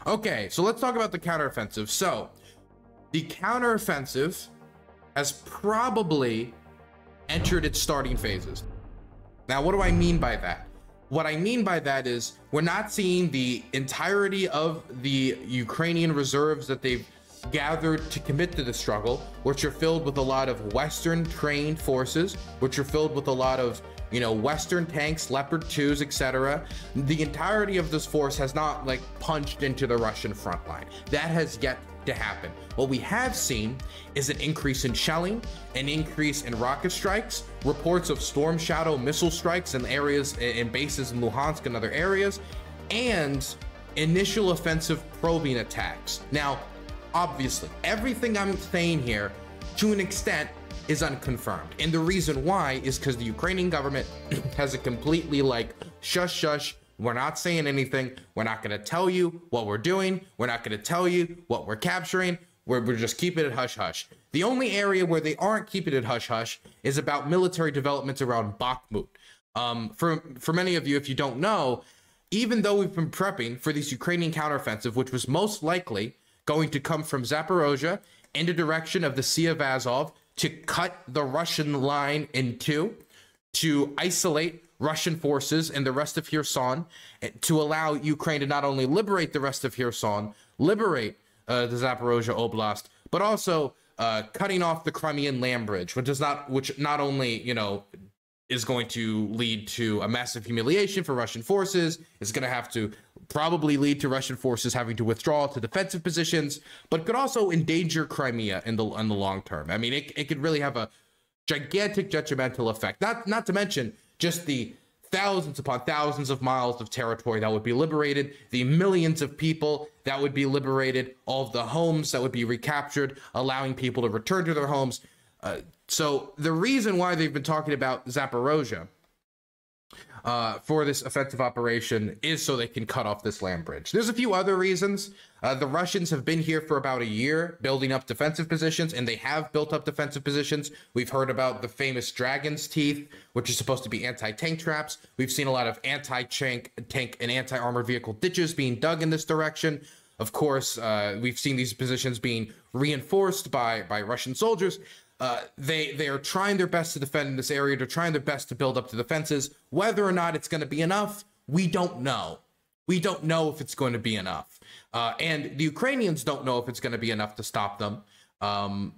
Okay, so let's talk about the counteroffensive. So, the counteroffensive has probably entered its starting phases. Now, what do I mean by that? What I mean by that is we're not seeing the entirety of the Ukrainian reserves that they've gathered to commit to the struggle, which are filled with a lot of Western trained forces, which are filled with a lot of, you know, Western tanks, Leopard 2s, etc. The entirety of this force has not like punched into the Russian front line. That has yet to happen. What we have seen is an increase in shelling, an increase in rocket strikes, reports of Storm Shadow missile strikes in areas, in bases in Luhansk and other areas, and initial offensive probing attacks. Now, obviously, everything I'm saying here, to an extent, is unconfirmed. And the reason why is because the Ukrainian government has a completely like, shush, shush, we're not saying anything. We're not going to tell you what we're doing. We're not going to tell you what we're capturing. We're just keeping it hush hush. The only area where they aren't keeping it hush hush is about military developments around Bakhmut. For many of you, if you don't know, even though we've been prepping for this Ukrainian counteroffensive, which was most likely going to come from Zaporozhye in the direction of the Sea of Azov to cut the Russian line in two, to isolate Russian forces in the rest of Kherson, to allow Ukraine to not only liberate the rest of Kherson, liberate the Zaporozhye Oblast, but also cutting off the Crimean land bridge, which not only, you know, is going to lead to a massive humiliation for Russian forces, it's going to have to probably lead to Russian forces having to withdraw to defensive positions, but could also endanger Crimea in the long term. I mean, it could really have a gigantic detrimental effect, not to mention just the thousands upon thousands of miles of territory that would be liberated, the millions of people that would be liberated, all of the homes that would be recaptured, allowing people to return to their homes. So the reason why they've been talking about Zaporozhye for this offensive operation is so they can cut off this land bridge. There's a few other reasons. The Russians have been here for about a year building up defensive positions, and they have built up defensive positions. We've heard about the famous Dragon's Teeth, which is supposed to be anti-tank traps. We've seen a lot of anti-tank and anti-armored vehicle ditches being dug in this direction. Of course, we've seen these positions being reinforced by Russian soldiers. They are trying their best to defend in this area. They're trying their best to build up the defenses. Whether or not it's going to be enough, we don't know. We don't know if it's going to be enough. And the Ukrainians don't know if it's going to be enough to stop them.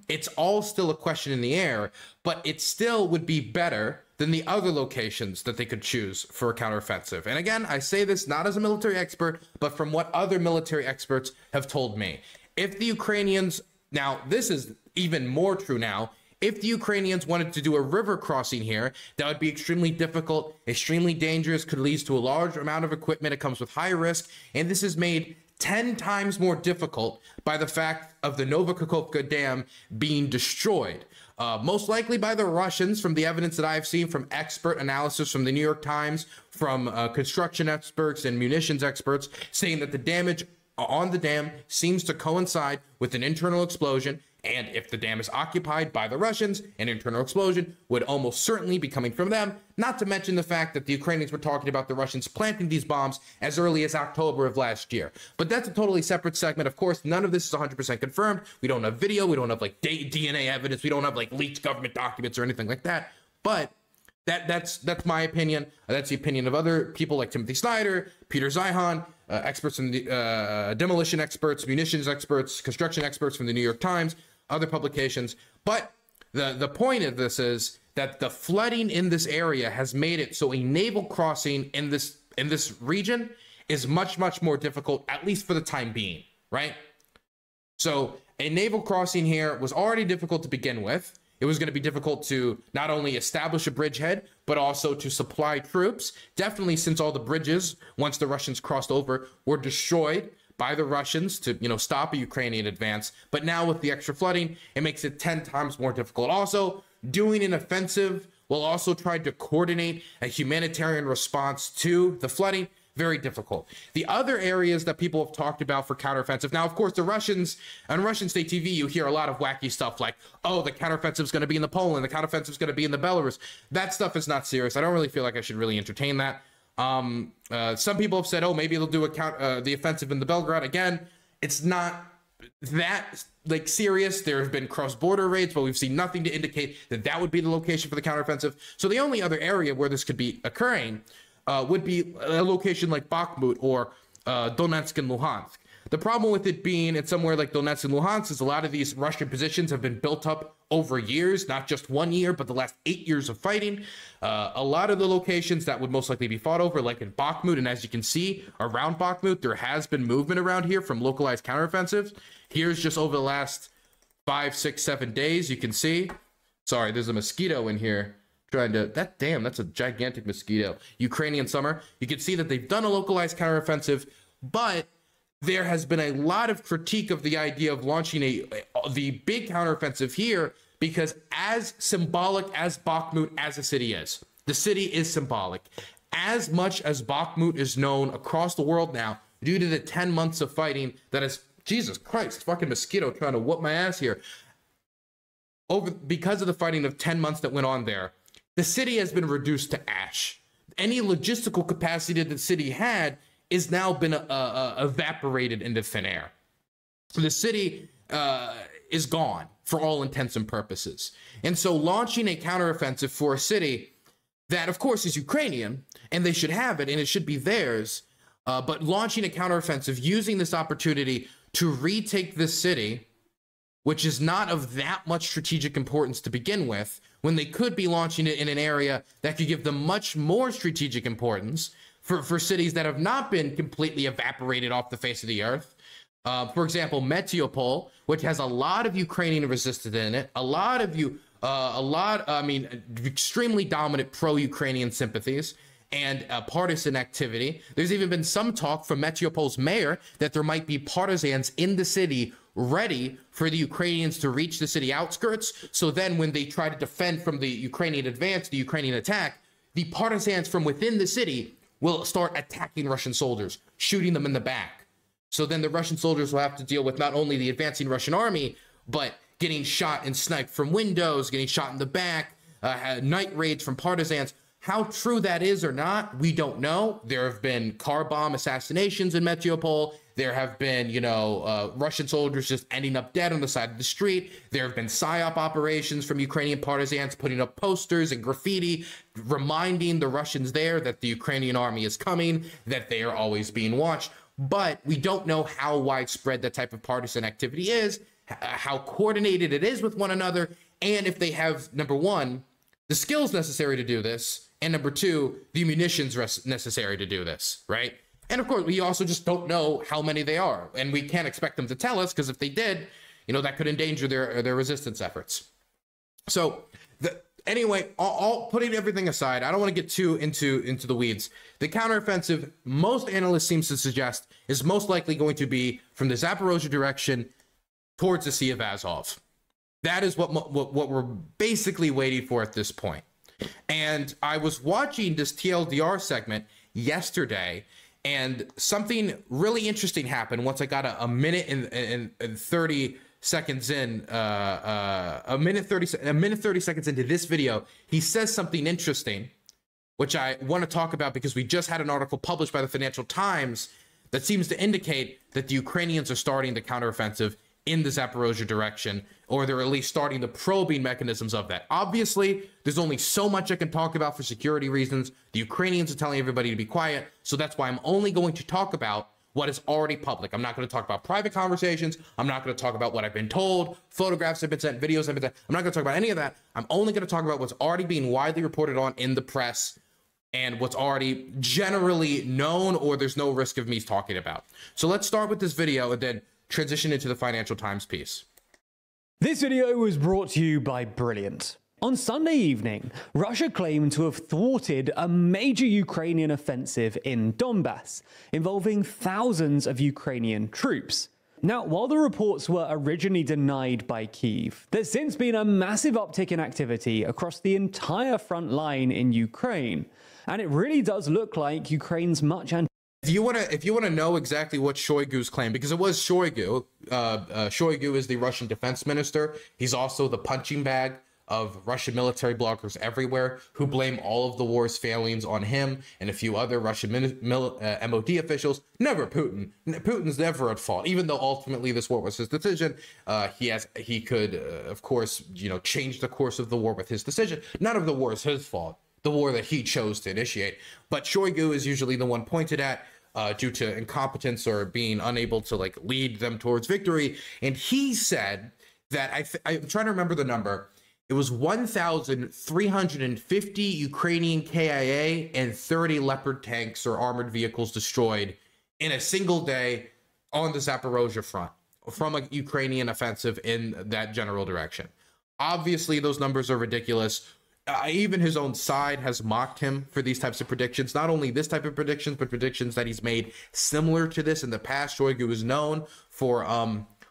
It's all still a question in the air, but it still would be better than the other locations that they could choose for a counteroffensive. And again, I say this not as a military expert, but from what other military experts have told me. If the Ukrainians, now this is even more true now, if the Ukrainians wanted to do a river crossing here, that would be extremely difficult, extremely dangerous, could lead to a large amount of equipment. It comes with high risk, and this is made 10 times more difficult by the fact of the Novokakhovka Dam being destroyed. Most likely by the Russians, from the evidence that I've seen from expert analysis from the New York Times, from construction experts and munitions experts, saying that the damage on the dam seems to coincide with an internal explosion. And if the dam is occupied by the Russians, an internal explosion would almost certainly be coming from them, not to mention the fact that the Ukrainians were talking about the Russians planting these bombs as early as October of last year. But that's a totally separate segment. Of course, none of this is 100% confirmed. We don't have video. We don't have like DNA evidence. We don't have like leaked government documents or anything like that. But that's my opinion. That's the opinion of other people like Timothy Snyder, Peter Zeihan, experts in the demolition experts, munitions experts, construction experts from the New York Times, other publications. But the point of this is that the flooding in this area has made it so a naval crossing in this region is much more difficult, at least for the time being, right? So a naval crossing here was already difficult to begin with. It was going to be difficult to not only establish a bridgehead, but also to supply troops. Definitely, since all the bridges, once the Russians crossed over, were destroyed by the Russians to, you know, stop a Ukrainian advance. But now with the extra flooding, it makes it 10 times more difficult. Also, doing an offensive will also try to coordinate a humanitarian response to the flooding. Very difficult. The other areas that people have talked about for counteroffensive. Now, of course, the Russians, on Russian state TV, you hear a lot of wacky stuff like, oh, the counteroffensive is going to be in the Poland, the counteroffensive is going to be in the Belarus. That stuff is not serious. I don't really feel like I should really entertain that. Some people have said, oh, maybe they'll do the offensive in the Belgrade. Again, it's not that like serious. There have been cross-border raids, but we've seen nothing to indicate that that would be the location for the counteroffensive. So the only other area where this could be occurring would be a location like Bakhmut or Donetsk and Luhansk. The problem with it being in somewhere like Donetsk and Luhansk is a lot of these Russian positions have been built up over years, not just 1 year, but the last 8 years of fighting. A lot of the locations that would most likely be fought over, like in Bakhmut, and as you can see around Bakhmut, there has been movement around here from localized counteroffensives. Here's just over the last 5, 6, 7 days, you can see. Sorry, there's a mosquito in here trying to, that's a gigantic mosquito. Ukrainian summer. You can see that they've done a localized counteroffensive, but there has been a lot of critique of the idea of launching the big counteroffensive here, because as symbolic as Bakhmut as a city is, the city is symbolic. As much as Bakhmut is known across the world now due to the 10 months of fighting that is, Jesus Christ, fucking mosquito trying to whoop my ass here. Because of the fighting of 10 months that went on there, the city has been reduced to ash. Any logistical capacity that the city had is now been evaporated into thin air. The city is gone for all intents and purposes. And so launching a counteroffensive for a city that, of course, is Ukrainian, and they should have it, and it should be theirs, but launching a counteroffensive, using this opportunity to retake this city, which is not of that much strategic importance to begin with, when they could be launching it in an area that could give them much more strategic importance, for cities that have not been completely evaporated off the face of the earth. For example, Mariupol, which has a lot of Ukrainian resistance in it, extremely dominant pro-Ukrainian sympathies and partisan activity. There's even been some talk from Mariupol's mayor that there might be partisans in the city ready for the Ukrainians to reach the city outskirts. So then when they try to defend from the Ukrainian advance, the Ukrainian attack, the partisans from within the city will start attacking Russian soldiers, shooting them in the back. So then the Russian soldiers will have to deal with not only the advancing Russian army, but getting shot and sniped from windows, getting shot in the back, night raids from partisans. How true that is or not, we don't know. There have been car bomb assassinations in Mariupol. There have been, Russian soldiers just ending up dead on the side of the street. There have been PSYOP operations from Ukrainian partisans putting up posters and graffiti, reminding the Russians there that the Ukrainian army is coming, that they are always being watched. But we don't know how widespread that type of partisan activity is, how coordinated it is with one another, and if they have, number one, the skills necessary to do this, and number two, the munitions necessary to do this, right? And of course, we also just don't know how many they are, and we can't expect them to tell us, because if they did, that could endanger their resistance efforts. So, anyway, all putting everything aside, I don't want to get too into the weeds. The counteroffensive, most analysts seem to suggest, is most likely going to be from the Zaporozhye direction towards the Sea of Azov. That is what we're basically waiting for at this point. And I was watching this TLDR segment yesterday, and something really interesting happened once I got a minute and 30 seconds in, a minute 30 seconds into this video. He says something interesting, which I want to talk about because we just had an article published by the Financial Times that seems to indicate that the Ukrainians are starting the counteroffensive in the Zaporozhye direction, or they're at least starting the probing mechanisms of that. Obviously, there's only so much I can talk about for security reasons. The Ukrainians are telling everybody to be quiet, so that's why I'm only going to talk about what is already public. I'm not going to talk about private conversations. I'm not going to talk about what I've been told. Photographs have been sent, videos have been sent. I'm not going to talk about any of that. I'm only going to talk about what's already being widely reported on in the press and what's already generally known, or there's no risk of me talking about. So let's start with this video and then transition into the Financial Times piece. This video was brought to you by Brilliant. On Sunday evening, Russia claimed to have thwarted a major Ukrainian offensive in Donbass, involving thousands of Ukrainian troops. Now, while the reports were originally denied by Kyiv, there's since been a massive uptick in activity across the entire front line in Ukraine, and it really does look like Ukraine's much anticipated. If you want to know exactly what Shoigu's claim, because it was Shoigu. Shoigu is the Russian defense minister. He's also the punching bag of Russian military bloggers everywhere who blame all of the war's failings on him and a few other Russian MOD officials. Never Putin. Putin's never at fault, even though ultimately this war was his decision. He could, of course, change the course of the war with his decision. None of the war is his fault. The war that he chose to initiate. But Shoigu is usually the one pointed at due to incompetence or being unable to lead them towards victory. And he said that I'm trying to remember the number. It was 1,350 Ukrainian KIA and 30 Leopard tanks or armored vehicles destroyed in a single day on the Zaporozhye front from a Ukrainian offensive in that general direction. Obviously, those numbers are ridiculous. Even his own side has mocked him for these types of predictions. Not only this type of predictions, but predictions that he's made similar to this in the past. Shoigu is known for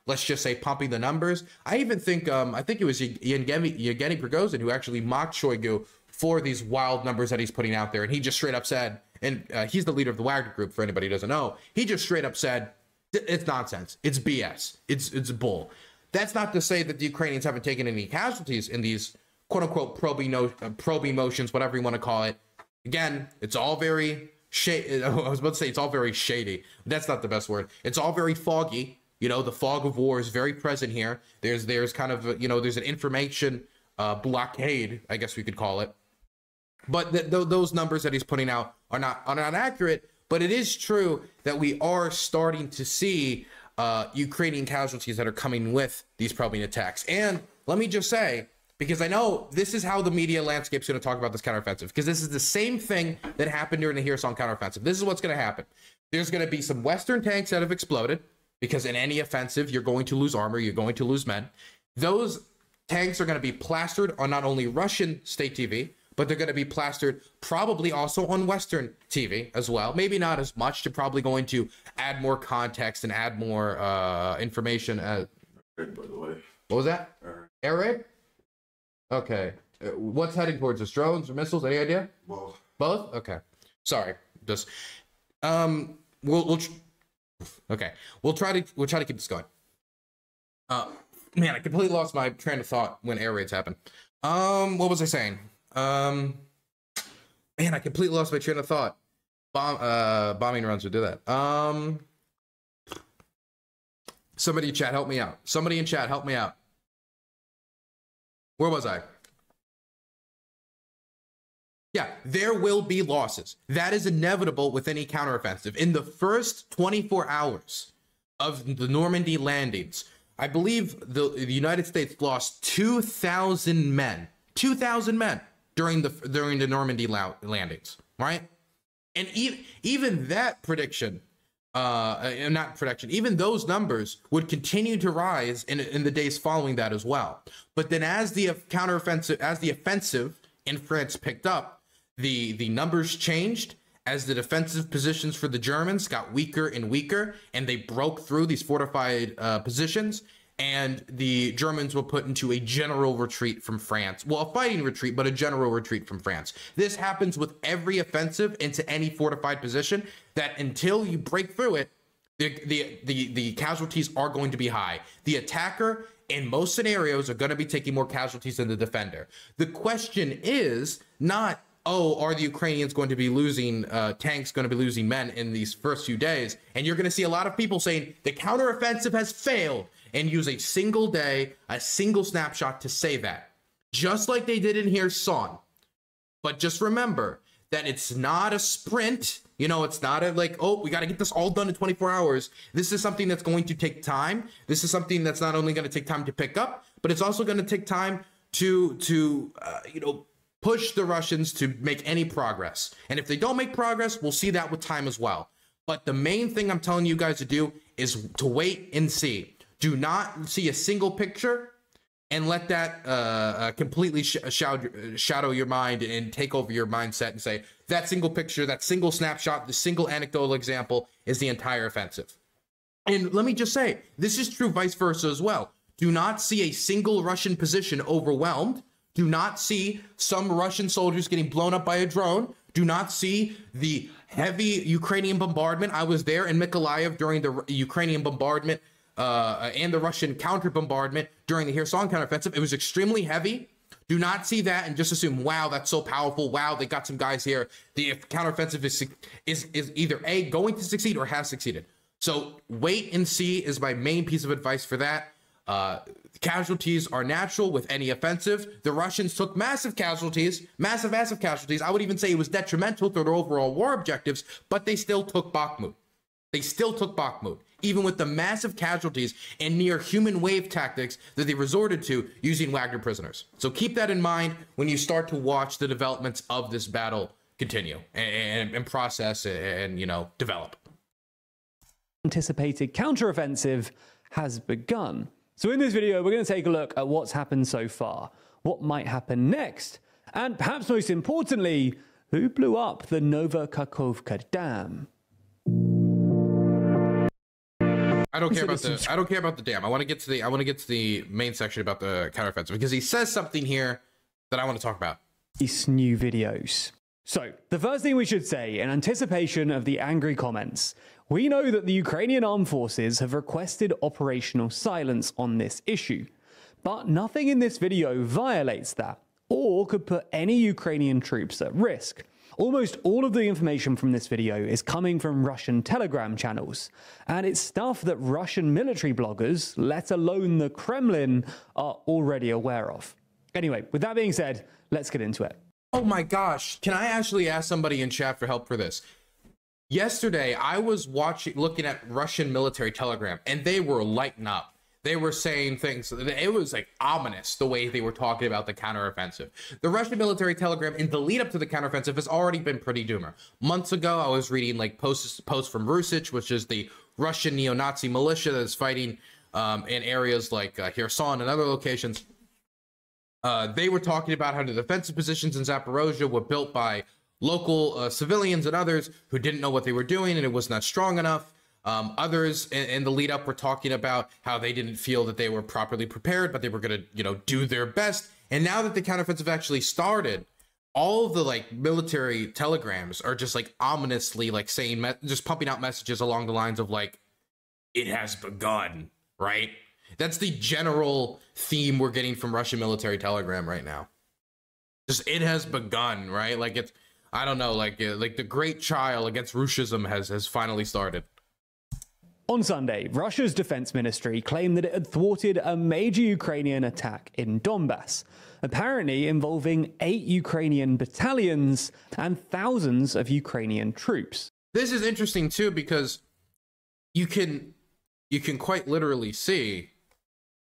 let's just say pumping the numbers. I even think I think it was Yevgeny Prigozhin who actually mocked Shoigu for these wild numbers that he's putting out there, and he just straight up said, and he's the leader of the Wagner Group for anybody who doesn't know, he just straight up said it's nonsense, it's BS, it's bull. That's not to say that the Ukrainians haven't taken any casualties in these quote unquote probing motions, whatever you want to call it. Again, it's all very shady. I was about to say it's all very shady. That's not the best word. It's all very foggy. The fog of war is very present here. There's kind of, there's an information blockade, I guess we could call it. But those numbers that he's putting out are not accurate. But it is true that we are starting to see Ukrainian casualties that are coming with these probing attacks. And let me just say, because I know this is how the media landscape is going to talk about this counteroffensive, because this is the same thing that happened during the Kherson counteroffensive. This is what's going to happen. There's going to be some Western tanks that have exploded, because in any offensive, you're going to lose armor, you're going to lose men. Those tanks are going to be plastered on not only Russian state TV, but they're going to be plastered probably also on Western TV as well. Maybe not as much. They're probably going to add more context and add more information. By the way. What was that? Air raid? Okay. What's heading towards us? Drones or missiles? Any idea? Both. Both? Okay. Sorry. Just okay. We'll try to keep this going. Man, I completely lost my train of thought when air raids happen. What was I saying? Man, I completely lost my train of thought. Bombing runs would do that. Somebody in chat, help me out. Somebody in chat, help me out. Where was I? Yeah, there will be losses. That is inevitable with any counteroffensive. In the first 24 hours of the Normandy landings, I believe the United States lost 2,000 men. 2,000 men during the Normandy landings, right? And even that prediction, even those numbers would continue to rise in the days following that as well. But then as the offensive in France picked up, the numbers changed as the defensive positions for the Germans got weaker and weaker, and they broke through these fortified positions, and the Germans were put into a general retreat from France. Well, a fighting retreat, but a general retreat from France. This happens with every offensive into any fortified position, that until you break through it, the casualties are going to be high. The attacker, in most scenarios, are going to be taking more casualties than the defender. The question is not, oh, are the Ukrainians going to be losing tanks, going to be losing men in these first few days? And you're going to see a lot of people saying the counteroffensive has failed and use a single day, a single snapshot to say that. Just like they did in Kherson. But just remember that it's not a sprint. It's not oh, we got to get this all done in 24 hours. This is something that's going to take time. This is something that's not only going to take time to pick up, but it's also going to take time to push the Russians to make any progress. And if they don't make progress, we'll see that with time as well. But the main thing I'm telling you guys to do is to wait and see. Do not see a single picture and let that completely shadow your mind and take over your mindset and say that single picture, that single snapshot, the single anecdotal example is the entire offensive. And let me just say, this is true vice versa as well. Do not see a single Russian position overwhelmed. Do not see some Russian soldiers getting blown up by a drone. Do not see the heavy Ukrainian bombardment. I was there in Mykolaiv during the Ukrainian bombardment and the Russian counter bombardment during the Kherson counteroffensive. It was extremely heavy. Do not see that and just assume, wow, that's so powerful. Wow, they got some guys here. The counteroffensive is either A, going to succeed or has succeeded. So wait and see is my main piece of advice for that. Casualties are natural with any offensive. The Russians took massive casualties, massive casualties. I would even say it was detrimental to their overall war objectives, but they still took Bakhmut. They still took Bakhmut, even with the massive casualties and near human wave tactics that they resorted to using Wagner prisoners. So keep that in mind when you start to watch the developments of this battle continue and process and, you know, develop. Anticipated counteroffensive has begun. So in this video, we're going to take a look at what's happened so far, what might happen next, and perhaps most importantly, who blew up the Novokakhovka Dam. I don't care about the dam. I want to get to the main section about the counteroffensive because he says something here that I want to talk about. These new videos. So the first thing we should say in anticipation of the angry comments, we know that the Ukrainian armed forces have requested operational silence on this issue, but nothing in this video violates that or could put any Ukrainian troops at risk. Almost all of the information from this video is coming from Russian Telegram channels, and it's stuff that Russian military bloggers, let alone the Kremlin, are already aware of. Anyway, with that being said, let's get into it. Oh my gosh, can I actually ask somebody in chat for help for this? Yesterday, I was looking at Russian military Telegram, and they were lighting up. They were saying things, it was like ominous the way they were talking about the counteroffensive. The Russian military Telegram in the lead up to the counteroffensive has already been pretty doomer. Months ago, I was reading like posts from Rusich, which is the Russian neo-Nazi militia that is fighting in areas like Kherson and other locations. They were talking about how the defensive positions in Zaporozhye were built by local civilians and others who didn't know what they were doing and it was not strong enough. Others in the lead up were talking about how they didn't feel that they were properly prepared, but they were going to, you know, do their best. And now that the counteroffensive actually started, all of the like military telegrams are just like ominously like saying, just pumping out messages along the lines of like, it has begun, right? That's the general theme we're getting from Russian military telegram right now. Just it has begun, right? Like it's, I don't know, like the great trial against Russism has finally started. On Sunday, Russia's defense ministry claimed that it had thwarted a major Ukrainian attack in Donbass, apparently involving 8 Ukrainian battalions and thousands of Ukrainian troops. This is interesting too because you can quite literally see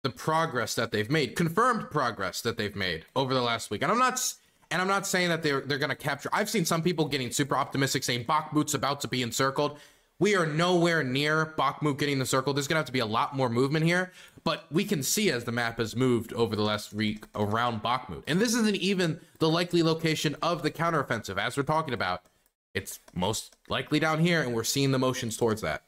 the progress that they've made, confirmed progress that they've made over the last week. And I'm not saying that they're going to capture. I've seen some people getting super optimistic saying Bakhmut's about to be encircled. We are nowhere near Bakhmut getting the circle. There's going to have to be a lot more movement here, but we can see as the map has moved over the last week around Bakhmut. And this isn't even the likely location of the counteroffensive. As we're talking about, it's most likely down here, and we're seeing the motions towards that.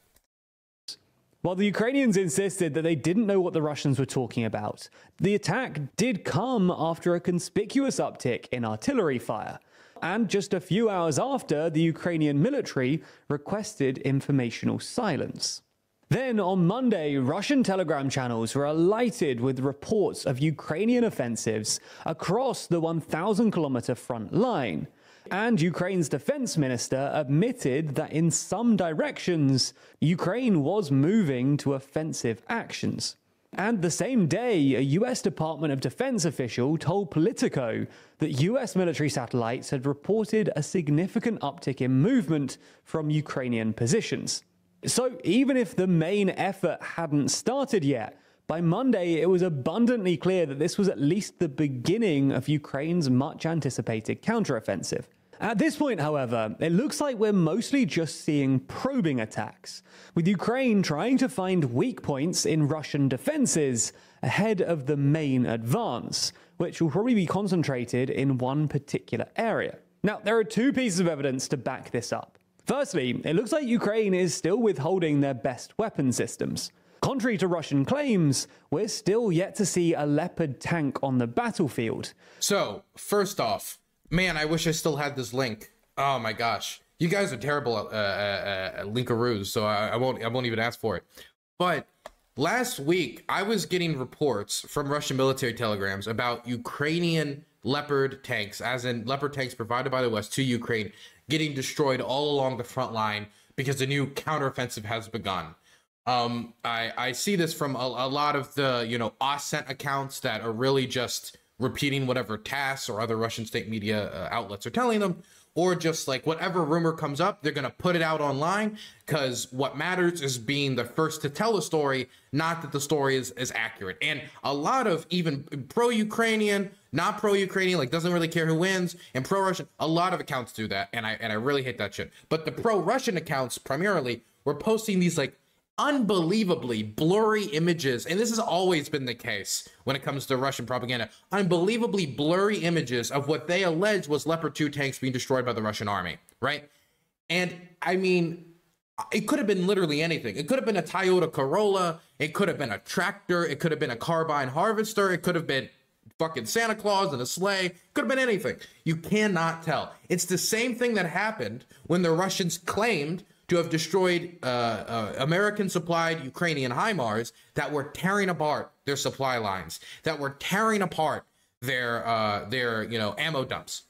While the Ukrainians insisted that they didn't know what the Russians were talking about, the attack did come after a conspicuous uptick in artillery fire. And just a few hours after, the Ukrainian military requested informational silence. Then on Monday, Russian Telegram channels were alighted with reports of Ukrainian offensives across the 1,000-kilometer front line. And Ukraine's defense minister admitted that in some directions, Ukraine was moving to offensive actions. And the same day, a US Department of Defense official told Politico that US military satellites had reported a significant uptick in movement from Ukrainian positions. So even if the main effort hadn't started yet, by Monday it was abundantly clear that this was at least the beginning of Ukraine's much anticipated counteroffensive. At this point, however, it looks like we're mostly just seeing probing attacks, with Ukraine trying to find weak points in Russian defenses ahead of the main advance, which will probably be concentrated in one particular area. Now, there are 2 pieces of evidence to back this up. Firstly, it looks like Ukraine is still withholding their best weapon systems. Contrary to Russian claims, we're still yet to see a Leopard tank on the battlefield. So, first off, man, I wish I still had this link. Oh my gosh. You guys are terrible at linkaroos, so I won't even ask for it. But last week, I was getting reports from Russian military telegrams about Ukrainian Leopard tanks, as in Leopard tanks provided by the West to Ukraine, getting destroyed all along the front line because the new counteroffensive has begun. I see this from a lot of the, OSCENT accounts that are really just repeating whatever TASS or other Russian state media outlets are telling them, or just like whatever rumor comes up, they're going to put it out online, because what matters is being the first to tell a story, not that the story is accurate. And a lot of even pro-Ukrainian, not pro-Ukrainian, like doesn't really care who wins, and pro-Russian, a lot of accounts do that, and I really hate that shit. But the pro-Russian accounts primarily were posting these like unbelievably blurry images, and this has always been the case when it comes to Russian propaganda, unbelievably blurry images of what they allege was Leopard 2 tanks being destroyed by the Russian army, right? And I mean, it could have been literally anything. It could have been a Toyota Corolla, it could have been a tractor, it could have been a carbine harvester, it could have been fucking Santa Claus in a sleigh, could have been anything. You cannot tell. It's the same thing that happened when the Russians claimed to have destroyed American-supplied Ukrainian HIMARS that were tearing apart their supply lines, that were tearing apart their ammo dumps.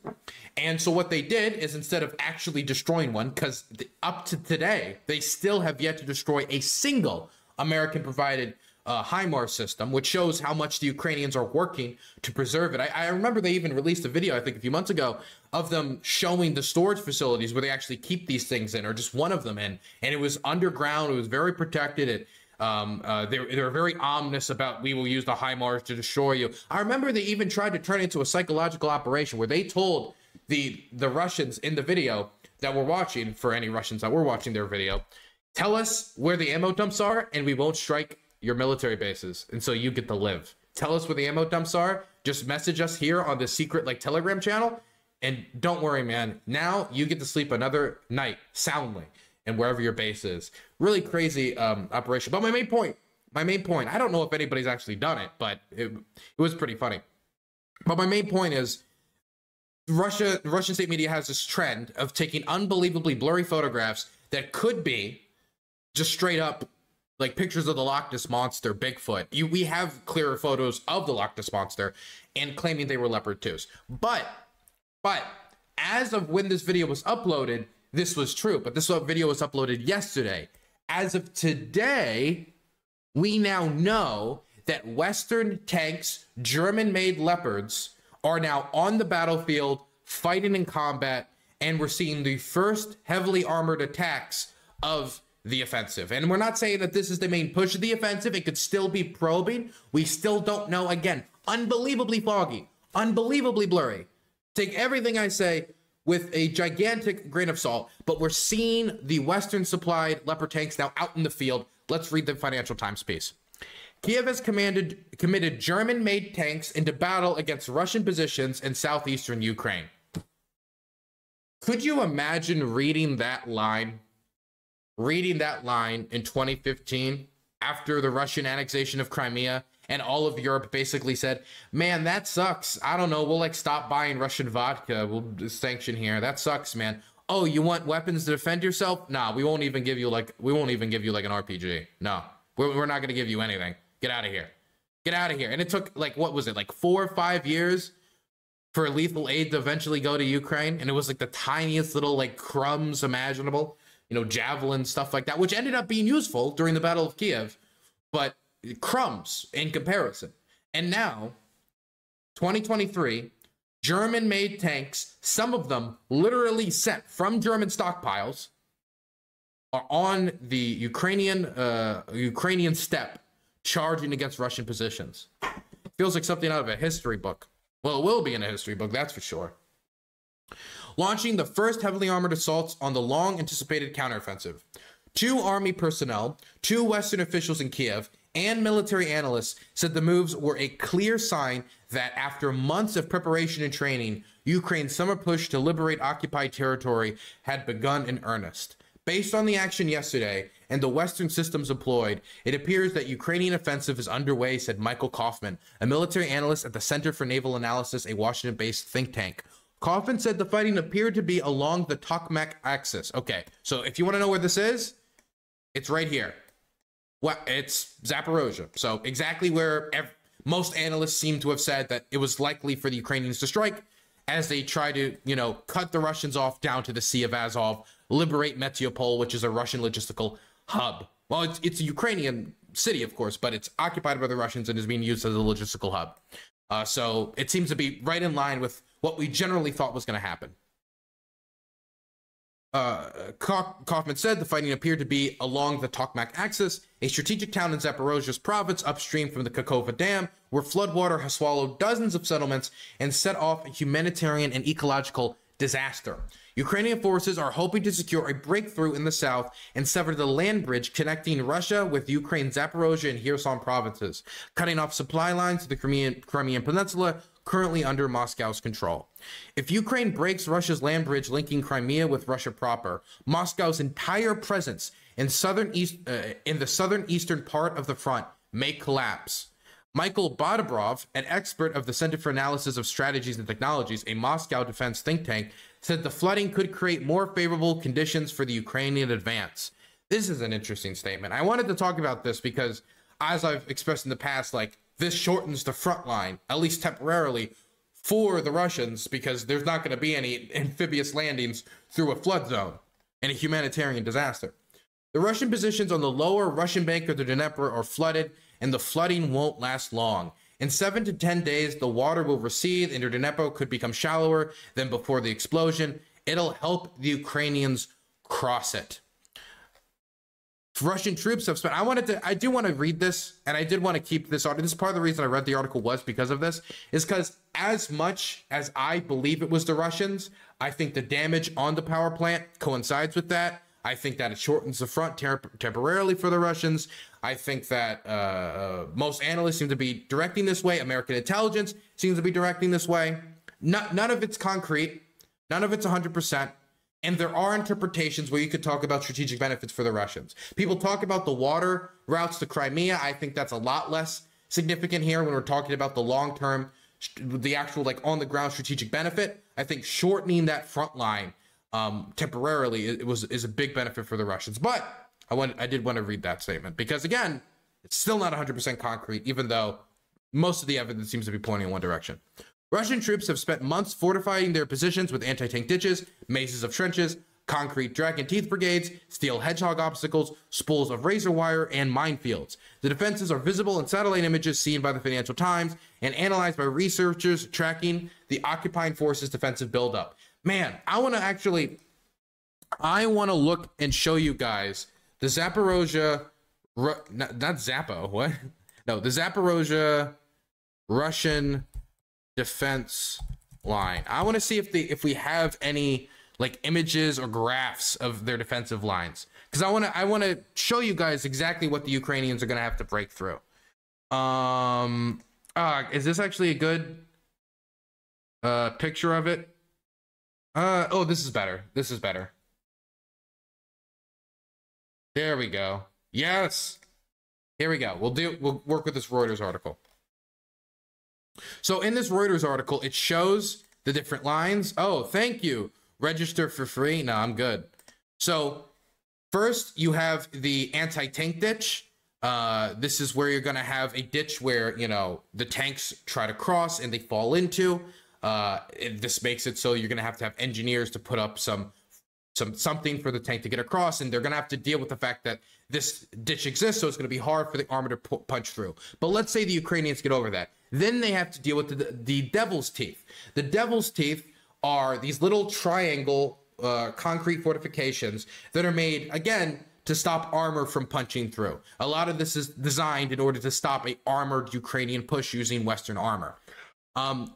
And so what they did is, instead of actually destroying one, because up to today, they still have yet to destroy a single American-provided HIMARS system, which shows how much the Ukrainians are working to preserve it. I remember they even released a video, I think a few months ago, of them showing the storage facilities where they actually keep these things in, or just one of them in, and it was underground, it was very protected. They were very ominous about, we will use the HIMARS to destroy you. I remember they even tried to turn it into a psychological operation where they told the Russians in the video that we're watching, for any Russians that were watching their video, tell us where the ammo dumps are and we won't strike your military bases, and so you get to live. Tell us where the ammo dumps are, just message us here on the secret like Telegram channel, and don't worry, man, now you get to sleep another night soundly and wherever your base is. Really crazy operation. But my main point, I don't know if anybody's actually done it, but it was pretty funny. But my main point is, the Russian state media has this trend of taking unbelievably blurry photographs that could be just straight up like pictures of the Loch Ness Monster, Bigfoot. We have clearer photos of the Loch Ness Monster, and claiming they were Leopard 2s. But as of when this video was uploaded, this was true. But this video was uploaded yesterday. As of today, we now know that Western tanks, German-made Leopards, are now on the battlefield, fighting in combat, and we're seeing the first heavily armored attacks of the offensive. And we're not saying that this is the main push of the offensive. It could still be probing. We still don't know. Again, unbelievably foggy, unbelievably blurry. Take everything I say with a gigantic grain of salt, but we're seeing the Western supplied Leopard tanks now out in the field. Let's read the Financial Times piece. Kiev has committed German-made tanks into battle against Russian positions in southeastern Ukraine. Could you imagine reading that line in 2015 after the Russian annexation of Crimea, and all of Europe basically said, man, that sucks. I don't know, we'll like stop buying Russian vodka. We'll sanction here. That sucks, man. Oh, you want weapons to defend yourself? Nah, we won't even give you like an RPG. No, we're not going to give you anything. Get out of here. Get out of here. And it took like, what was it? Like 4 or 5 years for lethal aid to eventually go to Ukraine. And it was like the tiniest little like crumbs imaginable. Javelin, stuff like that, which ended up being useful during the Battle of Kiev, but crumbs in comparison. And now, 2023, German-made tanks, some of them literally sent from German stockpiles, are on the Ukrainian steppe, charging against Russian positions. Feels like something out of a history book. Well, it will be in a history book, that's for sure. Launching the first heavily armored assaults on the long-anticipated counteroffensive. 2 army personnel, 2 Western officials in Kiev, and military analysts said the moves were a clear sign that after months of preparation and training, Ukraine's summer push to liberate occupied territory had begun in earnest. Based on the action yesterday and the Western systems employed, it appears that Ukrainian offensive is underway, said Michael Kaufman, a military analyst at the Center for Naval Analysis, a Washington-based think tank. Kaufman said the fighting appeared to be along the Tokmak axis. Okay, so if you want to know where this is, it's right here. Well, it's Zaporozhye. So exactly where most analysts seem to have said that it was likely for the Ukrainians to strike as they try to, cut the Russians off down to the Sea of Azov, liberate Mariupol, which is a Russian logistical hub. Well, it's a Ukrainian city, of course, but it's occupied by the Russians and is being used as a logistical hub. So it seems to be right in line with what we generally thought was going to happen. Kaufman said the fighting appeared to be along the Tokmak axis, a strategic town in Zaporozhye's province upstream from the Kakova Dam, where floodwater has swallowed dozens of settlements and set off a humanitarian and ecological disaster. Ukrainian forces are hoping to secure a breakthrough in the south and sever the land bridge connecting Russia with Ukraine's Zaporozhye and Kherson provinces, cutting off supply lines to the Crimean Peninsula, currently under Moscow's control. If Ukraine breaks Russia's land bridge linking Crimea with Russia proper, Moscow's entire presence in the southeastern part of the front may collapse. Michael Bodabrov, an expert of the Center for Analysis of Strategies and Technologies, a Moscow defense think tank, said the flooding could create more favorable conditions for the Ukrainian advance. This is an interesting statement. I wanted to talk about this because, as I've expressed in the past, this shortens the front line, at least temporarily, for the Russians, because there's not going to be any amphibious landings through a flood zone and a humanitarian disaster. The Russian positions on the lower Russian bank of the Dnieper are flooded, and the flooding won't last long. In 7 to 10 days, the water will recede and the Dnieper could become shallower than before the explosion. It'll help the Ukrainians cross it. Russian troops have spent, I do want to read this, and I did want to keep this article. This is part of the reason I read the article was because of this, is because as much as I believe it was the Russians, I think the damage on the power plant coincides with that. I think that it shortens the front temporarily for the Russians. I think that most analysts seem to be directing this way. American intelligence seems to be directing this way. None of it's concrete. None of it's 100%. And there are interpretations where you could talk about strategic benefits for the Russians. People talk about the water routes to Crimea. I think that's a lot less significant here when we're talking about the long-term, the actual on-the-ground strategic benefit. I think shortening that front line temporarily is a big benefit for the Russians. But I did want to read that statement because, again, it's still not 100% concrete, even though most of the evidence seems to be pointing in one direction. Russian troops have spent months fortifying their positions with anti-tank ditches, mazes of trenches, concrete dragon teeth brigades, steel hedgehog obstacles, spools of razor wire, and minefields. The defenses are visible in satellite images seen by the Financial Times and analyzed by researchers tracking the occupying forces' defensive buildup. Man, I want to look and show you guys the Zaporozhye, not Zappo, what? No, the Zaporozhye Russian defense line. I want to see if we have any images or graphs of their defensive lines, because I want to show you guys exactly what the Ukrainians are going to have to break through. Is this actually a good picture of it? Oh, this is better. This is better. There we go. Yes. Here we go. We'll work with this Reuters article. So in this Reuters article, it shows the different lines. Oh, thank you. Register for free. No, I'm good. So first you have the anti-tank ditch. This is where you're going to have a ditch where, the tanks try to cross and they fall into. This makes it so you're going to have engineers to put up something for the tank to get across, and they're going to have to deal with the fact that this ditch exists, so it's going to be hard for the armor to punch through. But let's say the Ukrainians get over that. Then they have to deal with the devil's teeth. The devil's teeth are these little triangle concrete fortifications that are made, again, to stop armor from punching through. A lot of this is designed in order to stop a armored Ukrainian push using Western armor.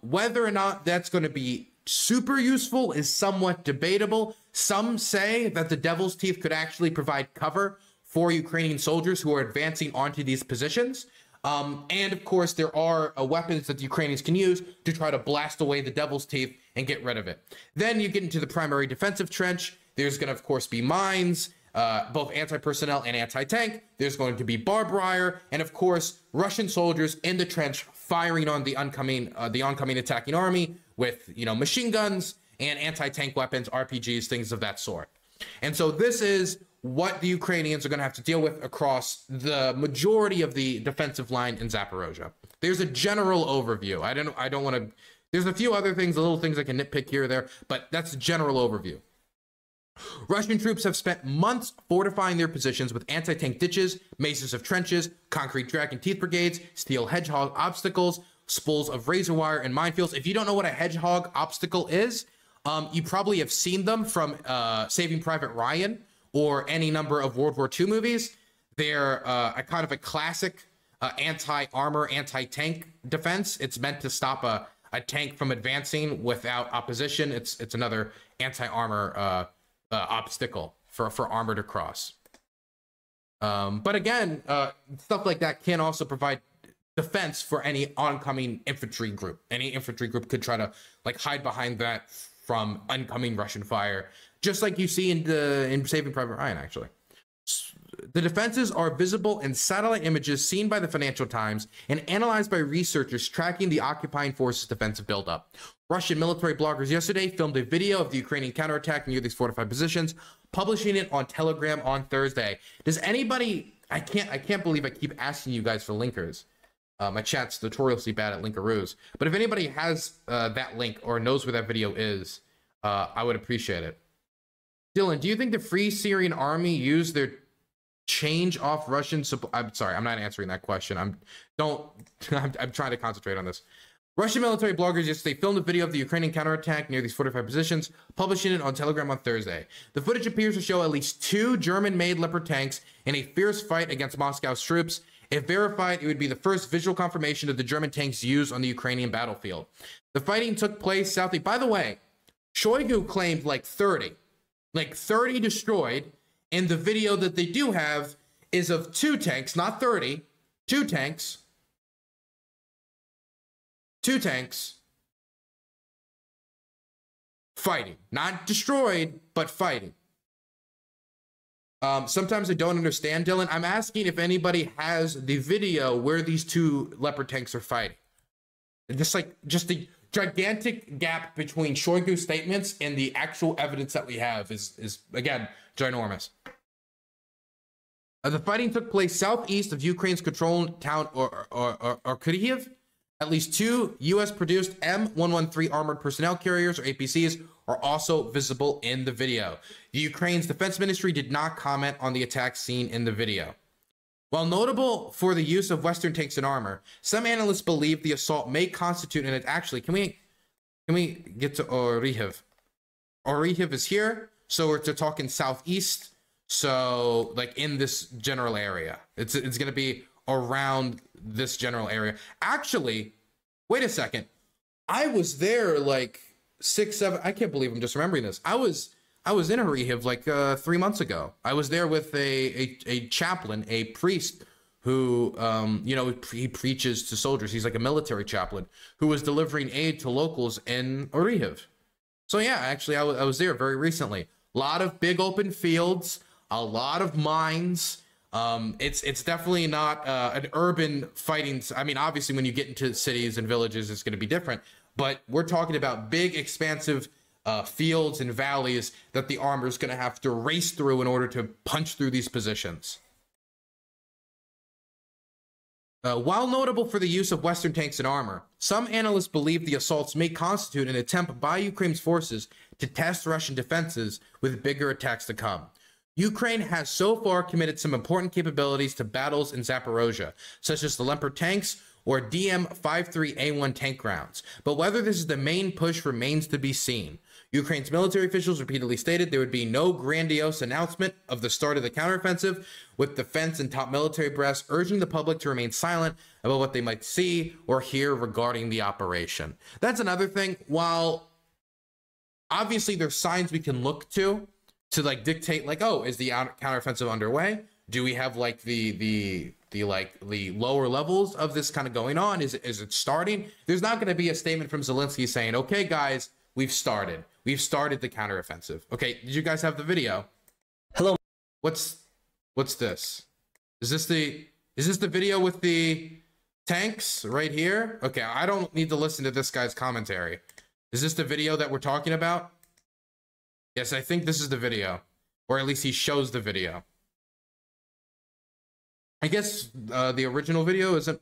Whether or not that's going to be super useful is somewhat debatable. Some say that the devil's teeth could actually provide cover for Ukrainian soldiers who are advancing onto these positions. And of course, there are weapons that the Ukrainians can use to try to blast away the devil's teeth and get rid of it. Then you get into the primary defensive trench. There's going to, of course, be mines, both anti-personnel and anti-tank. There's going to be barbed wire, and of course, Russian soldiers in the trench firing on the oncoming attacking army with, machine guns and anti-tank weapons, RPGs, things of that sort. And so this is what the Ukrainians are going to have to deal with across the majority of the defensive line in Zaporozhye. There's a general overview. I don't want to, there's a few other things, little things I can nitpick here or there, but that's a general overview. Russian troops have spent months fortifying their positions with anti-tank ditches, mazes of trenches, concrete dragon teeth brigades, steel hedgehog obstacles, spools of razor wire, and minefields. If you don't know what a hedgehog obstacle is, you probably have seen them from Saving Private Ryan or any number of World War II movies. They're a kind of a classic anti-armor, anti-tank defense. It's meant to stop a tank from advancing without opposition. It's another anti-armor obstacle for armor to cross. But again, stuff like that can also provide defense for any oncoming infantry group. Any infantry group could try to like hide behind that from oncoming Russian fire, just like you see in Saving Private Ryan, actually. The defenses are visible in satellite images seen by the Financial Times and analyzed by researchers tracking the occupying forces' defensive buildup. Russian military bloggers yesterday filmed a video of the Ukrainian counterattack near these fortified positions, publishing it on Telegram on Thursday. Does anybody, I can't believe I keep asking you guys for linkers. My chat's notoriously bad at linkaroos. But if anybody has that link or knows where that video is, I would appreciate it. Dylan, do you think the Free Syrian Army used their change off Russian support? I'm sorry, I'm not answering that question. I'm trying to concentrate on this. Russian military bloggers yesterday filmed a video of the Ukrainian counterattack near these fortified positions, publishing it on Telegram on Thursday. The footage appears to show at least 2 German-made Leopard tanks in a fierce fight against Moscow's troops. If verified, it would be the first visual confirmation of the German tanks used on the Ukrainian battlefield. The fighting took place southeast. By the way, Shoigu claimed like 30 destroyed, and the video that they do have is of 2 tanks, not 30, 2 tanks. 2 tanks fighting, not destroyed, but fighting. Sometimes I don't understand, Dylan. I'm asking if anybody has the video where these 2 Leopard tanks are fighting. Just the gigantic gap between Shoigu's statements and the actual evidence that we have is again, ginormous. The fighting took place southeast of Ukraine's controlled town or Kyiv. At least 2 U.S.-produced M113 armored personnel carriers, or APCs, are also visible in the video. The Ukraine's defense ministry did not comment on the attack seen in the video. While notable for the use of Western tanks and armor, some analysts believe the assault may constitute an actually, can we get to Orikhiv? Orikhiv is here, so we're talking southeast. So like in this general area, it's going to be around this general area. Actually, wait a second. I was there like 6, 7. I can't believe I'm just remembering this. I was in Orikhiv like 3 months ago. I was there with a chaplain, a priest who, he preaches to soldiers. He's like a military chaplain who was delivering aid to locals in Orikhiv. So yeah, actually, I was there very recently. A lot of big open fields, a lot of mines. It's definitely not an urban fighting. I mean, obviously, when you get into cities and villages, it's going to be different. But we're talking about big, expansive fields and valleys that the armor is going to have to race through in order to punch through these positions. While notable for the use of Western tanks and armor, some analysts believe the assaults may constitute an attempt by Ukraine's forces to test Russian defenses with bigger attacks to come. Ukraine has so far committed some important capabilities to battles in Zaporozhye, such as the Leopard tanks or DM-53A1 tank rounds. But whether this is the main push remains to be seen. Ukraine's military officials repeatedly stated there would be no grandiose announcement of the start of the counteroffensive, with defense and top military brass urging the public to remain silent about what they might see or hear regarding the operation. That's another thing. While obviously there's signs we can look to like dictate like, oh, is the counteroffensive underway? Do we have like the lower levels of this kind of going on? Is it starting? There's not going to be a statement from Zelensky saying, okay, guys, we've started the counteroffensive. Okay, did you guys have the video? Hello. What's this? Is this the video with the tanks right here? Okay, I don't need to listen to this guy's commentary. Is this the video that we're talking about? Yes, I think this is the video or at least he shows the video. I guess the original video isn't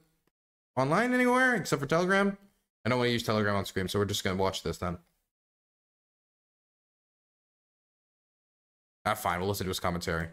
online anywhere except for Telegram. I don't want to use Telegram on screen, so we're just going to watch this then. Fine, we'll listen to his commentary.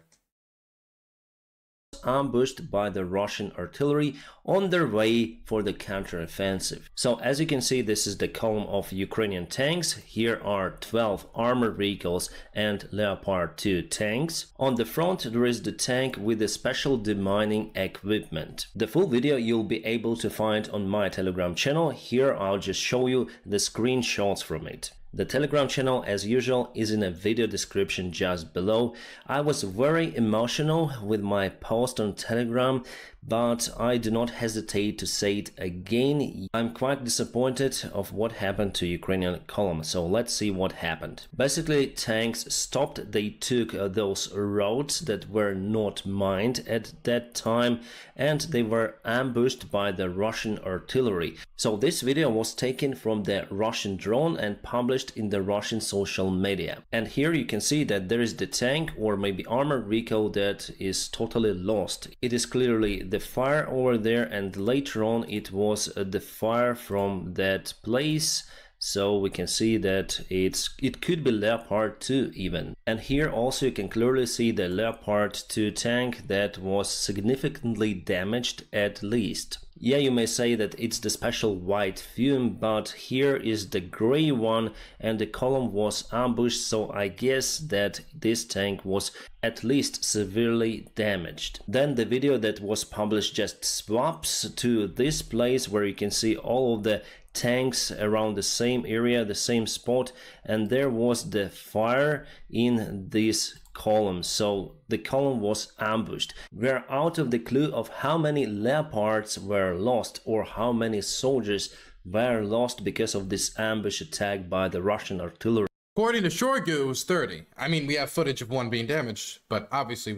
Ambushed by the Russian artillery on their way for the counteroffensive. So as you can see, this is the column of Ukrainian tanks. Here are 12 armored vehicles and Leopard 2 tanks. On the front there is the tank with the special demining equipment. The full video you'll be able to find on my Telegram channel. Here I'll just show you the screenshots from it. The Telegram channel, as usual, is in a video description just below. I was very emotional with my post on Telegram, but I do not hesitate to say it again. I'm quite disappointed of what happened to Ukrainian column, so let's see what happened. Basically, tanks stopped. They took those roads that were not mined at that time, and they were ambushed by the Russian artillery. So this video was taken from the Russian drone and published in the Russian social media. And here you can see that there is the tank or maybe armored vehicle that is totally lost. It is clearly the fire over there, and later on it was the fire from that place. So we can see that it could be Leopard 2 even. And here also you can clearly see the Leopard 2 tank that was significantly damaged at least. Yeah, you may say that it's the special white fume, but here is the gray one and the column was ambushed, so I guess that this tank was at least severely damaged. Then the video that was published just swaps to this place where you can see all of the tanks around the same area, the same spot, and there was the fire in this column. So the column was ambushed. We're out of the clue of how many Leopards were lost or how many soldiers were lost because of this ambush attack by the Russian artillery. According to Shoigu, it was 30. I mean, we have footage of one being damaged, but obviously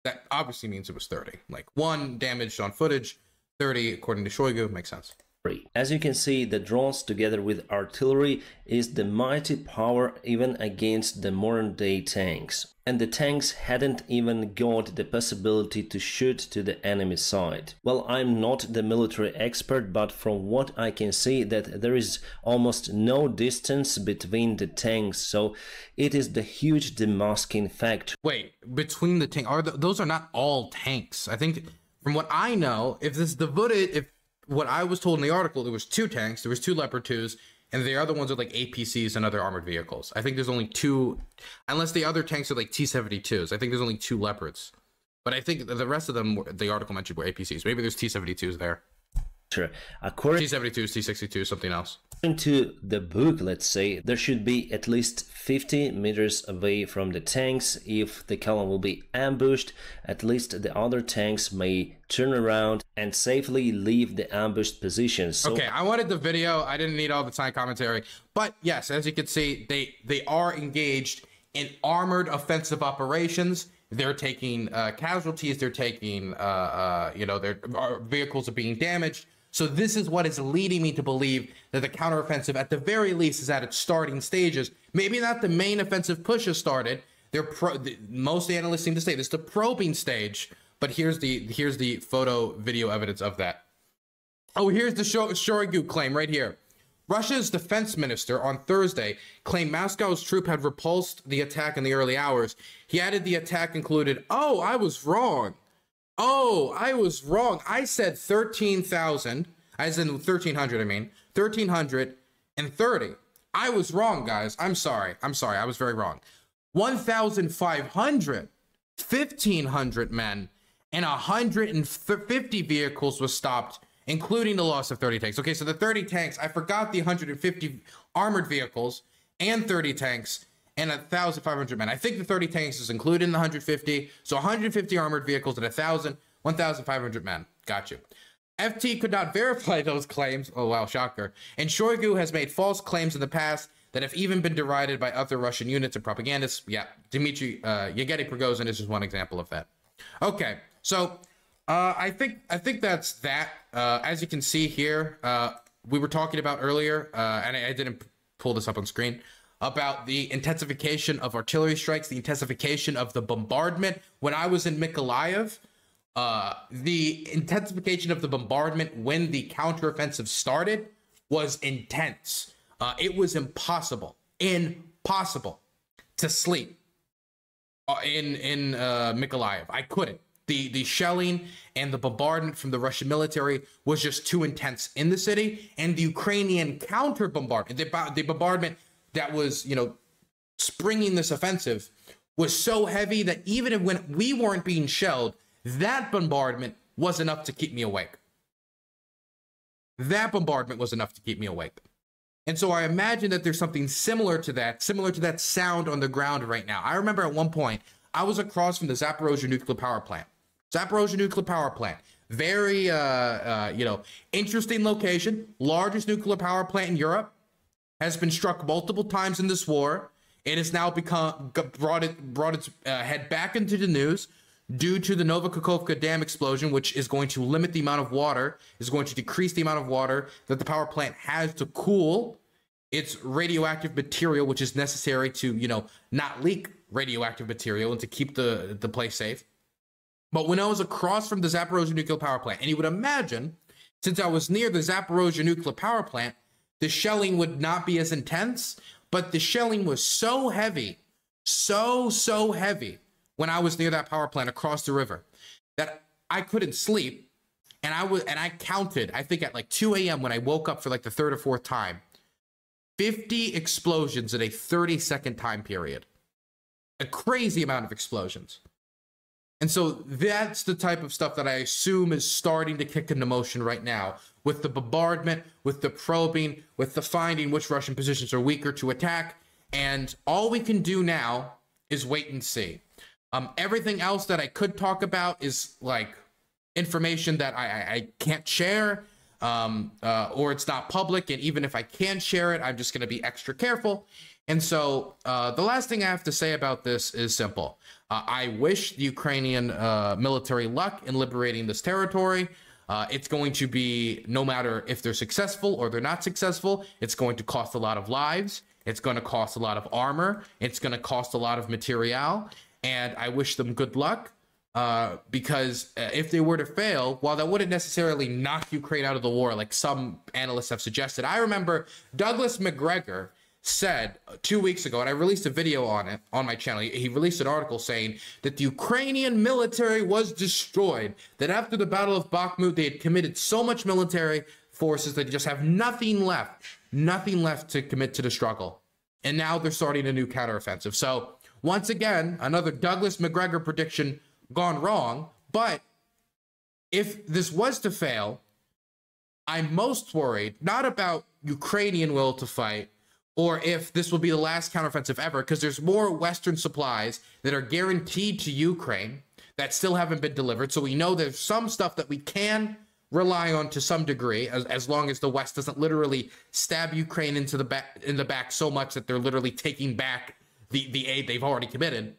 that obviously means it was 30. Like, one damaged on footage, 30 according to Shoigu, makes sense. As you can see, the drones together with artillery is the mighty power even against the modern day tanks. And the tanks hadn't even got the possibility to shoot to the enemy side. Well, I'm not the military expert, but from what I can see that there is almost no distance between the tanks, so it is the huge demasking factor. Wait, between the tanks, those are not all tanks. I think from what I know, if what I was told in the article, there was 2 tanks, there was 2 Leopard 2s, and the other ones are like APCs and other armored vehicles. I think there's only 2, unless the other tanks are like T-72s. I think there's only 2 Leopards. But I think the rest of them, the article mentioned, were APCs. Maybe there's T-72s there. Sure. According T-72s, T-62s, something else. According to the book, let's say, there should be at least 50 meters away from the tanks. If the column will be ambushed, at least the other tanks may turn around and safely leave the ambushed position. So okay, I wanted the video. I didn't need all the time commentary. But yes, as you can see, they are engaged in armored offensive operations. They're taking casualties. They're taking, their vehicles are being damaged. So this is what is leading me to believe that the counteroffensive, at the very least, is at its starting stages. Maybe not the main offensive push has started. Most analysts seem to say this is the probing stage. But here's the photo video evidence of that. Oh, here's the Shoigu claim right here. Russia's defense minister on Thursday claimed Moscow's troop had repulsed the attack in the early hours. He added the attack included, "Oh, I was wrong. Oh, I was wrong. I said 13,000. I said 1,300, I mean. 1,330. I was wrong, guys. I'm sorry. I was very wrong. 1,500, 1,500 men, and 150 vehicles was stopped, including the loss of 30 tanks." Okay, so the 30 tanks, I forgot the 150 armored vehicles and 30 tanks and 1,500 men. I think the 30 tanks is included in the 150. So 150 armored vehicles and 1,500 men. Got you. FT could not verify those claims. Oh, wow, shocker. And Shoigu has made false claims in the past that have even been derided by other Russian units and propagandists. Yeah, Dmitry Yevgeny Prigozhin is just one example of that. Okay, so I think that's that. As you can see here, we were talking about earlier, and I didn't pull this up on screen. about the intensification of artillery strikes, the intensification of the bombardment. When I was in Mykolaiv, the intensification of the bombardment when the counteroffensive started was intense. It was impossible to sleep in Mykolaiv. I couldn't. The shelling and the bombardment from the Russian military was just too intense in the city, and the Ukrainian counter bombardment, the bombardment that was, you know, springing this offensive, was so heavy that even when we weren't being shelled, that bombardment was enough to keep me awake. That bombardment was enough to keep me awake. And so I imagine that there's something similar to that sound on the ground right now. I remember at one point, I was across from the Zaporozhye nuclear power plant. Zaporozhye nuclear power plant. Very, you know, interesting location. Largest nuclear power plant in Europe. Has been struck multiple times in this war. It has now brought its head back into the news due to the Novokakhovka Dam explosion, which is going to limit the amount of water, is going to decrease the amount of water that the power plant has to cool its radioactive material, which is necessary to, you know, not leak radioactive material and to keep the place safe. But when I was across from the Zaporozhye nuclear power plant, and you would imagine, since I was near the Zaporozhye nuclear power plant, the shelling would not be as intense, but the shelling was so heavy, so heavy when I was near that power plant across the river that I couldn't sleep. And I counted, I think at like 2 a.m. when I woke up for like the third or fourth time, 50 explosions in a 30-second time period. A crazy amount of explosions. And so that's the type of stuff that I assume is starting to kick into motion right now, with the bombardment, with the probing, with the finding which Russian positions are weaker to attack. And all we can do now is wait and see. Everything else that I could talk about is like information that I can't share, or it's not public. And even if I can share it, I'm just going to be extra careful. And so the last thing I have to say about this is simple. I wish the Ukrainian military luck in liberating this territory. It's going to be, no matter if they're successful or they're not successful, it's going to cost a lot of lives. It's going to cost a lot of armor. It's going to cost a lot of material. And I wish them good luck, because if they were to fail, while that wouldn't necessarily knock Ukraine out of the war, like some analysts have suggested, I remember Douglas McGregor said 2 weeks ago, and I released a video on it on my channel. He released an article saying that the Ukrainian military was destroyed, that after the Battle of Bakhmut, they had committed so much military forces that they just have nothing left to commit to the struggle. And now they're starting a new counteroffensive. So once again, another Douglas McGregor prediction gone wrong. But if this was to fail, I'm most worried not about Ukrainian will to fight, or if this will be the last counteroffensive ever, because there's more Western supplies that are guaranteed to Ukraine that still haven't been delivered. So we know there's some stuff that we can rely on to some degree, as long as the West doesn't literally stab Ukraine in the back so much that they're literally taking back the aid they've already committed.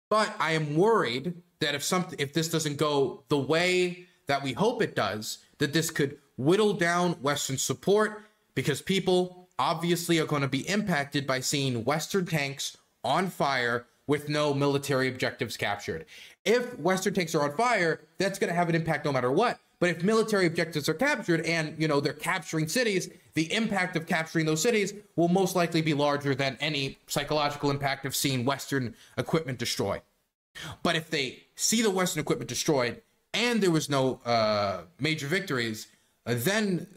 But I am worried that if this doesn't go the way that we hope it does, that this could whittle down Western support, because people obviously are going to be impacted by seeing Western tanks on fire with no military objectives captured. If Western tanks are on fire, that's going to have an impact no matter what. But if military objectives are captured and, you know, they're capturing cities, the impact of capturing those cities will most likely be larger than any psychological impact of seeing Western equipment destroyed. But if they see the Western equipment destroyed and there was no major victories, then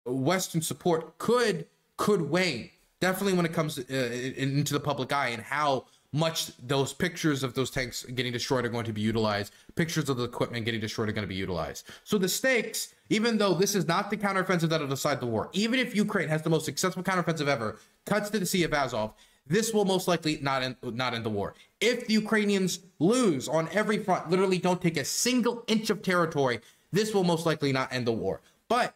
Western support could wane, definitely when it comes into the public eye, and how much those pictures of those tanks getting destroyed are going to be utilized, pictures of the equipment getting destroyed are going to be utilized. So the stakes, even though this is not the counteroffensive that'll decide the war, even if Ukraine has the most successful counteroffensive ever, cuts to the Sea of Azov, this will most likely not end the war. If the Ukrainians lose on every front, literally don't take a single inch of territory, this will most likely not end the war. But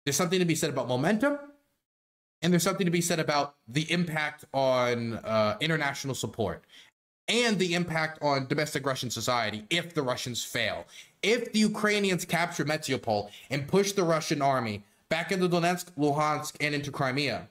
there's something to be said about momentum, and there's something to be said about the impact on international support and the impact on domestic Russian society if the Russians fail. If the Ukrainians capture Mariupol and push the Russian army back into Donetsk, Luhansk, and into Crimea,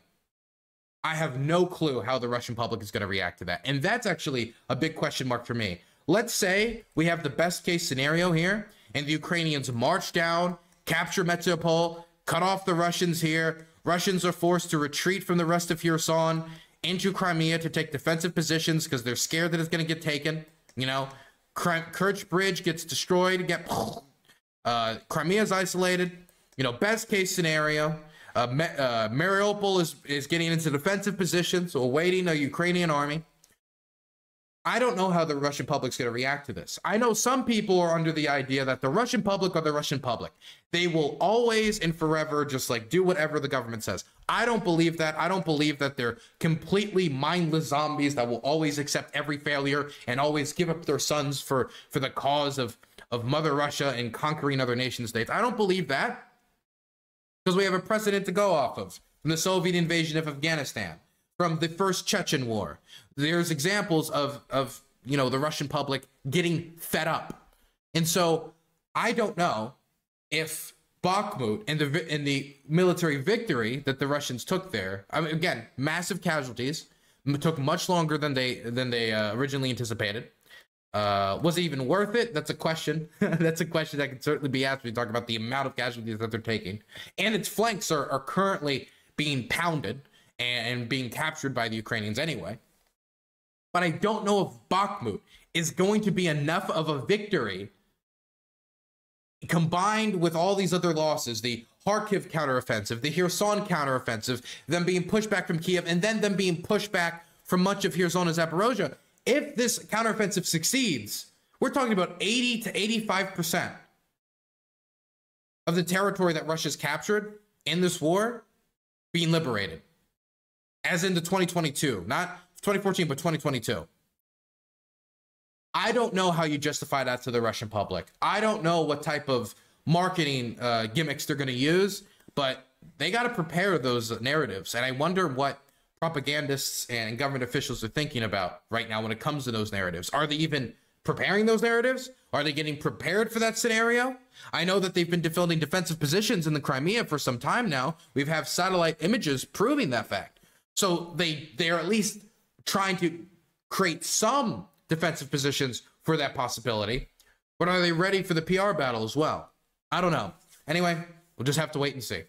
I have no clue how the Russian public is going to react to that. And that's actually a big question mark for me. Let's say we have the best case scenario here, and the Ukrainians march down, capture Metropole, cut off the Russians here. Russians are forced to retreat from the rest of Kherson into Crimea to take defensive positions because they're scared that it's going to get taken. You know, Kerch Bridge gets destroyed. Crimea is isolated. You know, best case scenario. Mariupol is getting into defensive positions, so awaiting a Ukrainian army. I don't know how the Russian public's going to react to this. I know some people are under the idea that the Russian public are the Russian public. They will always and forever just like do whatever the government says. I don't believe that. I don't believe that they're completely mindless zombies that will always accept every failure and always give up their sons for the cause of Mother Russia and conquering other nation states. I don't believe that, because we have a precedent to go off of from the Soviet invasion of Afghanistan, from the first Chechen war. There's examples of you know, the Russian public getting fed up. And so I don't know if Bakhmut and the military victory that the Russians took there, I mean, again, massive casualties, took much longer than they originally anticipated. Was it even worth it? That's a question. That's a question that can certainly be asked when you talk about the amount of casualties that they're taking. And its flanks are currently being pounded and being captured by the Ukrainians anyway. But I don't know if Bakhmut is going to be enough of a victory combined with all these other losses, the Kharkiv counteroffensive, the Kherson counteroffensive, them being pushed back from Kiev, and then them being pushed back from much of Kherson and Zaporozhye. If this counteroffensive succeeds, we're talking about 80 to 85% of the territory that Russia's captured in this war being liberated. As in the 2022, not 2014, but 2022. I don't know how you justify that to the Russian public. I don't know what type of marketing gimmicks they're going to use, but they got to prepare those narratives. And I wonder what propagandists and government officials are thinking about right now when it comes to those narratives. Are they even preparing those narratives? Are they getting prepared for that scenario? I know that they've been defending defensive positions in the Crimea for some time now. We've had satellite images proving that fact. So they're at least trying to create some defensive positions for that possibility. But are they ready for the PR battle as well? I don't know. Anyway, we'll just have to wait and see.